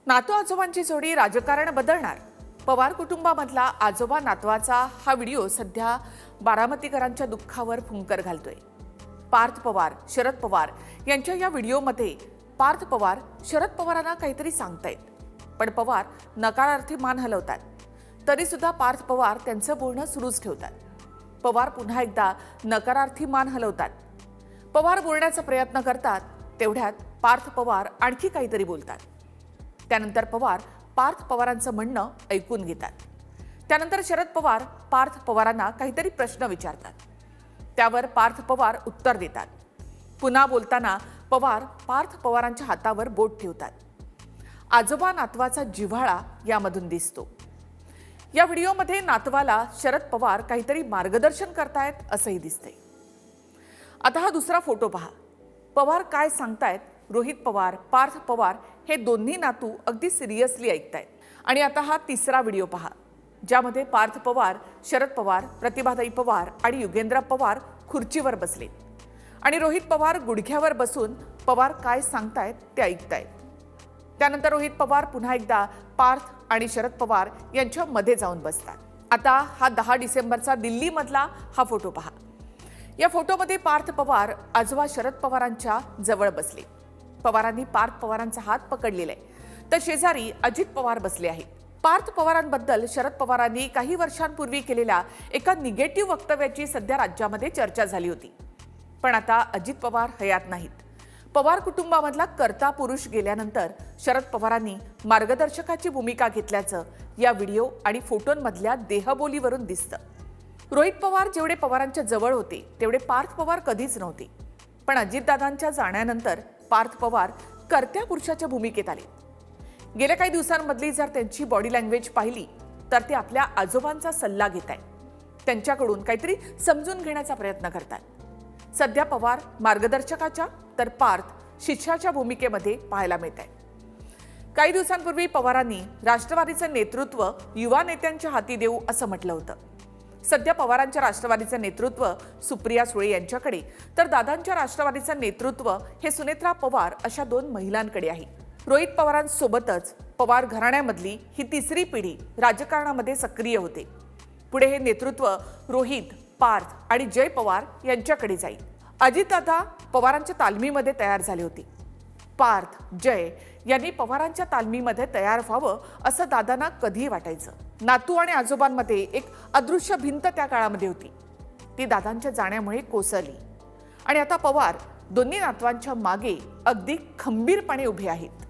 नातू आजोबांची जोडी राजकारण बदलणार. पवार कुटुंबामधला आजोबा नातवाचा हा व्हिडिओ सध्या बारामतीकरांच्या दुःखावर फुंकर घालतोय. पार्थ पवार, शरद पवार यांच्या या व्हिडिओमध्ये पार्थ पवार शरद पवारांना काहीतरी सांगतायत, पण पवार नकारार्थी मान हलवतात. तरी सुद्धा पार्थ पवार त्यांचं बोलणं सुरूच ठेवतात. पवार पुन्हा एकदा नकारार्थी मान हलवतात. पवार बोलण्याचा प्रयत्न करतात, तेवढ्यात पार्थ पवार आणखी काहीतरी बोलतात. त्यानंतर पवार पार्थ पवारांचं म्हणणं ऐकून घेतात. त्यानंतर शरद पवार पार्थ पवारांना काहीतरी प्रश्न विचारतात. त्यावर पार्थ पवार उत्तर देतात. पुन्हा बोलताना पवार पार्थ पवारांच्या हातावर बोट ठेवतात. आजोबा नातवाचा जिव्हाळा यामधून दिसतो. या व्हिडिओमध्ये नातवाला शरद पवार काहीतरी मार्गदर्शन करतायत असंही दिसतंय. आता हा दुसरा फोटो पहा. पवार काय सांगतायत रोहित पवार, पार्थ पवार हे दोन्ही नातू अगदी सिरियसली ऐकतायत. आणि आता हा तिसरा व्हिडिओ पहा, ज्यामध्ये पार्थ पवार, शरद पवार, प्रतिभाताई पवार आणि युगेंद्र पवार खुर्चीवर बसले आणि रोहित पवार गुडघ्यावर बसून पवार काय सांगतायत ते ऐकतायत. त्यानंतर रोहित पवार पुन्हा एकदा पार्थ आणि शरद पवार यांच्या मध्ये जाऊन बसतात. आता हा 10 डिसेंबरचा दिल्लीमधला हा फोटो पहा. या फोटोमध्ये पार्थ पवार आजोबा शरद पवारांच्या जवळ बसले. पवारांनी पार्थ पवारांचा हात पकडलेला आहे, तर शेजारी अजित पवार बसले आहेत. पार्थ पवारांबद्दल शरद पवारांनी काही वर्षांपूर्वी केलेल्या एका निगेटिव्ह वक्तव्याची सध्या राज्यामध्ये चर्चा झाली होती. पण आता अजित पवार हयात नाहीत. पवार कुटुंबामधला कर्ता पुरुष गेल्यानंतर शरद पवारांनी मार्गदर्शकाची भूमिका घेतल्याचं या व्हिडिओ आणि फोटोंमधल्या देहबोलीवरून दिसतं. रोहित पवार जेवढे पवारांच्या जवळ होते तेवढे पार्थ पवार कधीच नव्हते. पण अजितदादांच्या जाण्यानंतर पार्थ पवार कर्त्या पुरुषाच्या भूमिकेत आले. गेल्या काही दिवसांमधली जर त्यांची बॉडी लँग्वेज पाहिली तर ते आपल्या आजोबांचा सल्ला घेत आहेत. त्यांच्याकडून काहीतरी समजून घेण्याचा प्रयत्न करतात. सध्या पवार मार्गदर्शकाच्या तर पार्थ शिष्याच्या भूमिकेमध्ये पाहायला मिळत आहे. काही दिवसांपूर्वी पवारांनी राष्ट्रवादीचं नेतृत्व युवा नेत्यांच्या हाती देऊ असं म्हटलं होतं. सध्या पवारांच्या राष्ट्रवादीचं नेतृत्व सुप्रिया सुळे यांच्याकडे, तर दादांच्या राष्ट्रवादीचं नेतृत्व हे सुनेत्रा पवार अशा 2 महिलांकडे आहे. रोहित पवारांसोबतच पवार घराण्यामधली ही तिसरी पिढी राजकारणामध्ये सक्रिय होते. पुढे हे नेतृत्व रोहित, पार्थ आणि जय पवार यांच्याकडे जाईल. अजितदादा पवारांच्या तालमीमध्ये तयार झाले होते. पार्थ, जय यांनी पवारांच्या तालमीमध्ये तयार व्हावं असं दादांना कधीही वाटायचं. नातू आणि आजोबांमध्ये एक अदृश्य भिंत त्या काळामध्ये होती. ती दादांच्या जाण्यामुळे कोसळली आणि आता पवार दोन्ही नातवांच्या मागे अगदी खंबीरपणे उभे आहेत.